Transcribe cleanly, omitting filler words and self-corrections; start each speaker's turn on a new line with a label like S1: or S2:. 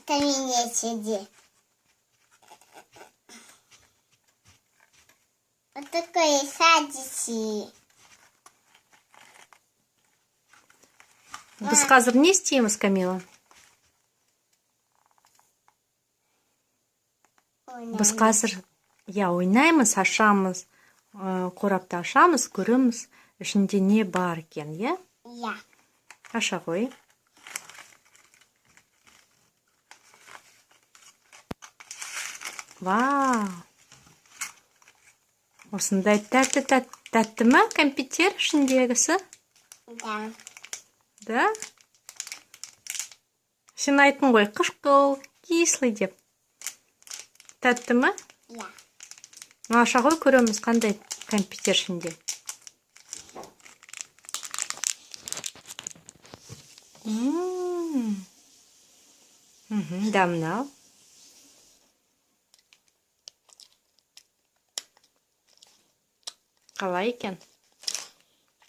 S1: кабинете. Вот такой садики.
S2: Biz hazır ne isteyemiz Kamila? Biz hazır oynaymiz, ашамыз, қорапты ашамыз, көреміз, ішінде не бар екен, иә?
S1: Иә.
S2: Аша ғой. Вау! Осындай тәтті ма кәмпиттер ішіндегісі?
S1: Да.
S2: Да? Сен айттың ғой, қышқыл, кислый деп. Тәтті ма?
S1: Иә.
S2: Аша ғой, көреміз қандай кәмпиттер ішінде. Да, мынау. Қалай екен?